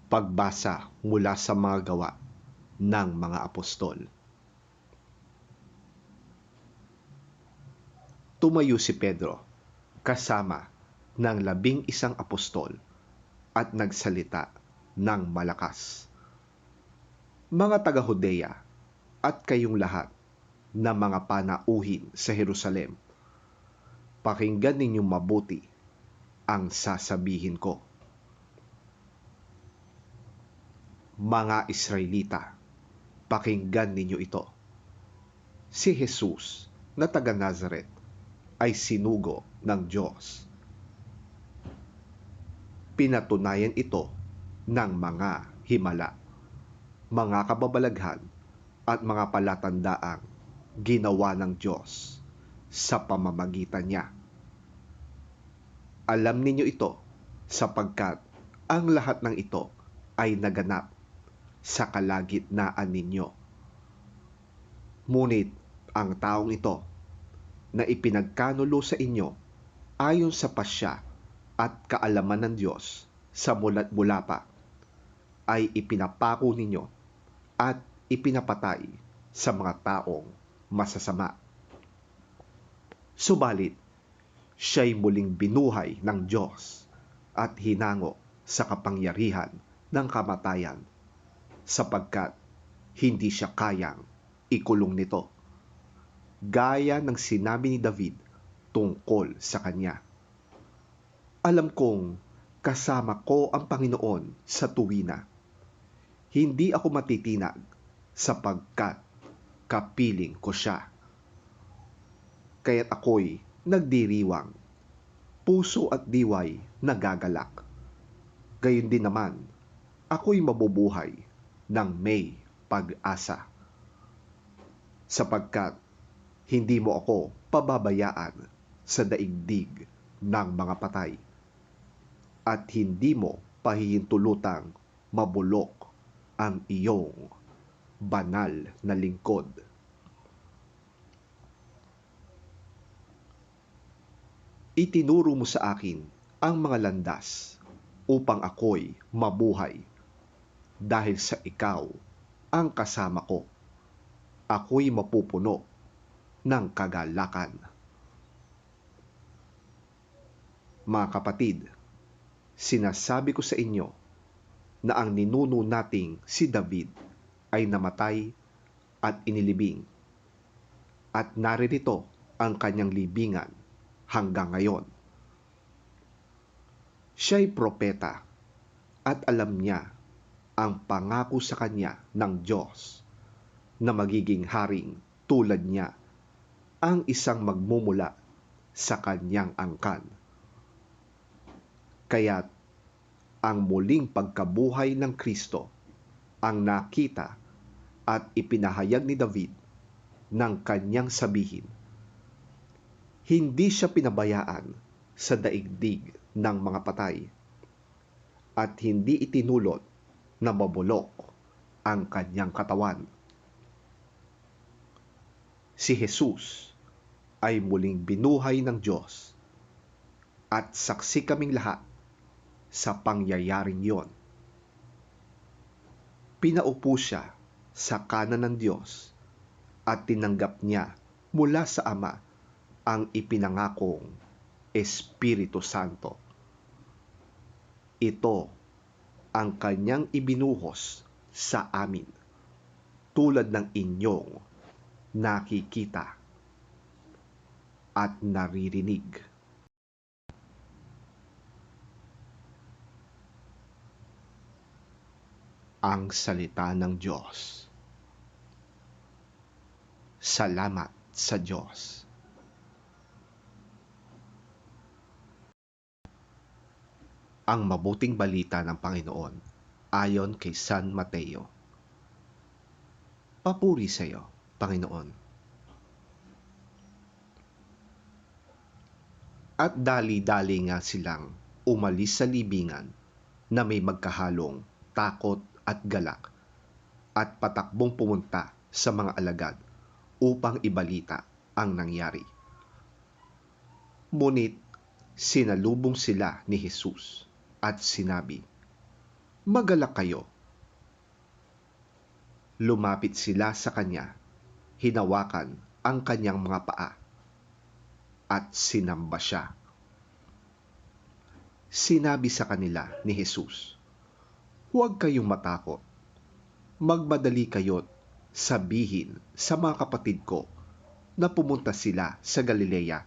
Pagbasa mula sa mga gawa ng mga apostol. Tumayo si Pedro kasama ng 11 apostol at nagsalita ng malakas. Mga taga-Hudeya at kayong lahat na mga panauhin sa Jerusalem, pakinggan ninyong mabuti ang sasabihin ko. Mga Israelita, pakinggan ninyo ito. Si Jesus na taga Nazaret ay sinugo ng Diyos. Pinatunayan ito ng mga himala, mga kababalaghan at mga palatandaang ginawa ng Diyos sa pamamagitan niya. Alam ninyo ito sapagkat ang lahat ng ito ay naganap sa kalagitnaan ninyo. Ngunit ang taong ito na ipinagkanulo sa inyo ayon sa pasya at kaalaman ng Diyos sa mula't mula pa ay ipinapako ninyo at ipinapatay sa mga taong masasama. Subalit, siya'y muling binuhay ng Diyos at hinango sa kapangyarihan ng kamatayan sapagkat hindi siya kayang ikulong nito. Gaya ng sinabi ni David tungkol sa kanya. Alam kong kasama ko ang Panginoon sa tuwina. Hindi ako matitinag sapagkat kapiling ko siya. Kaya't ako'y nagdiriwang, puso at diway nagagalak. Gayon din naman, ako'y mabubuhay ng may pag-asa. Sapagkat hindi mo ako pababayaan sa daigdig ng mga patay at hindi mo pahihintulutang mabulok ang iyong banal na lingkod. Itinuro mo sa akin ang mga landas upang ako'y mabuhay. Dahil sa ikaw ang kasama ko, ako'y mapupuno ng kagalakan. Mga kapatid, sinasabi ko sa inyo na ang ninuno nating si David ay namatay at inilibing, at naririto ang kanyang libingan hanggang ngayon. Siya'y propeta at alam niya ang pangako sa kanya ng Diyos na magiging haring tulad niya ang isang magmumula sa kanyang angkan. Kaya't ang muling pagkabuhay ng Kristo ang nakita at ipinahayag ni David ng kanyang sabihin. Hindi siya pinabayaan sa daigdig ng mga patay at hindi itinulot na mabulok ang kanyang katawan. Si Jesus ay muling binuhay ng Diyos at saksi kaming lahat sa pangyayaring iyon. Pinaupo siya sa kanan ng Diyos at tinanggap niya mula sa Ama ang ipinangakong Espiritu Santo. Ito ang kanyang ibinuhos sa amin, tulad ng inyong nakikita at naririnig. Ang salita ng Diyos. Salamat sa Diyos. Ang mabuting balita ng Panginoon ayon kay San Mateo. Papuri sa iyo, Panginoon. At dali-dali nga silang umalis sa libingan na may magkahalong takot at galak at patakbong pumunta sa mga alagad upang ibalita ang nangyari. Ngunit sinalubong sila ni Jesus at sinabi, Magalak kayo. Lumapit sila sa kanya, hinawakan ang kanyang mga paa, at sinamba siya. Sinabi sa kanila ni Jesus, "Huwag kayong matakot. Magmadali kayo't sabihin sa mga kapatid ko na pumunta sila sa Galilea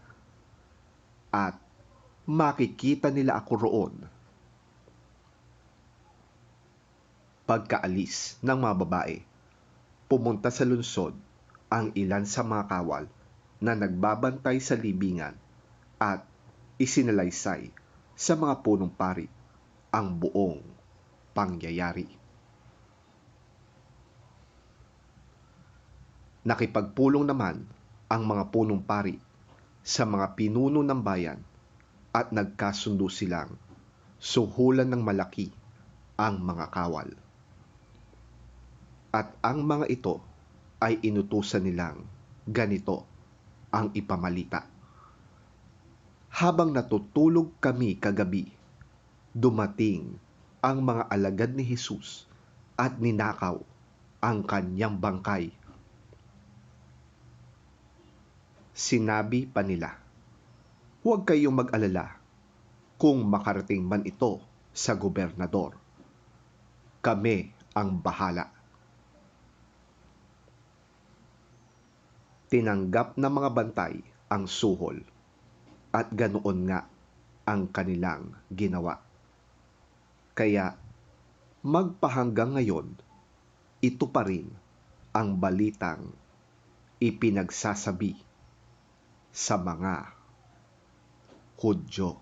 at makikita nila ako roon." Pagkaalis ng mga babae, pumunta sa lungsod ang ilan sa mga kawal na nagbabantay sa libingan at isinalaysay sa mga punong pari ang buong pangyayari. Nakipagpulong naman ang mga punong pari sa mga pinuno ng bayan at nagkasundo silang suhulan ng malaki ang mga kawal. At ang mga ito ay inutusan nilang ganito ang ipamalita: "Habang natutulog kami kagabi, dumating ang mga alagad ni Jesus at ninakaw ang kanyang bangkay." Sinabi pa nila, "Huwag kayong mag-alala kung makarating man ito sa gobernador. Kami ang bahala." Tinanggap ng mga bantay ang suhol at ganoon nga ang kanilang ginawa. Kaya magpahanggang ngayon, ito pa rin ang balitang ipinagsasabi sa mga Hudyo.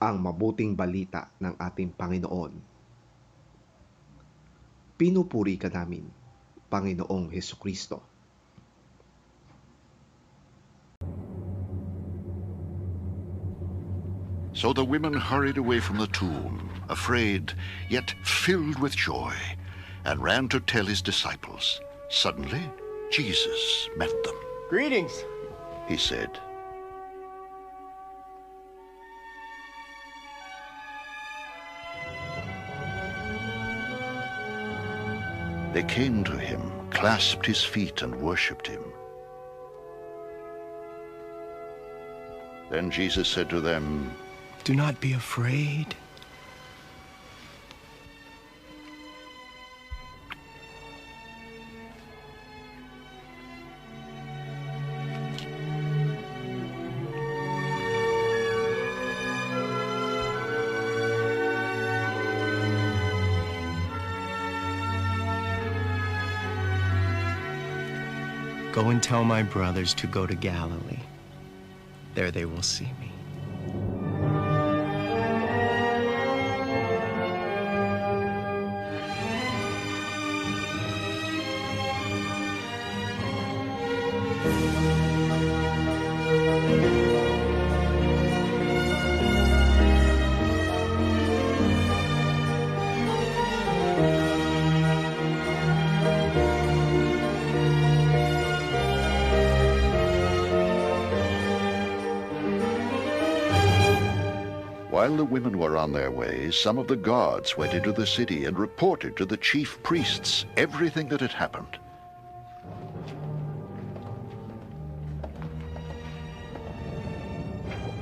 Ang mabuting balita ng ating Panginoon. Pinupuri ka namin, Panginoong Hesukristo. So the women hurried away from the tomb, afraid, yet filled with joy, and ran to tell his disciples. Suddenly, Jesus met them. "Greetings," He said. They came to him, clasped his feet, and worshipped him. Then Jesus said to them, "Do not be afraid. Go and tell my brothers to go to Galilee. There they will see me." While the women were on their way, some of the guards went into the city and reported to the chief priests everything that had happened.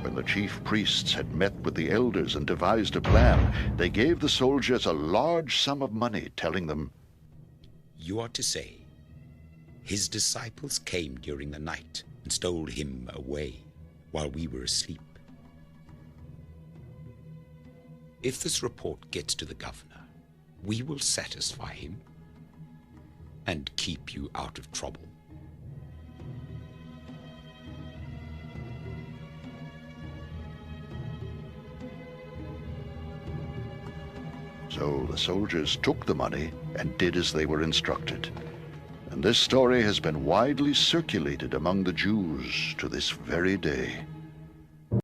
When the chief priests had met with the elders and devised a plan, they gave the soldiers a large sum of money, telling them, "You are to say, his disciples came during the night and stole him away while we were asleep. If this report gets to the governor, we will satisfy him and keep you out of trouble." So the soldiers took the money and did as they were instructed. And this story has been widely circulated among the Jews to this very day.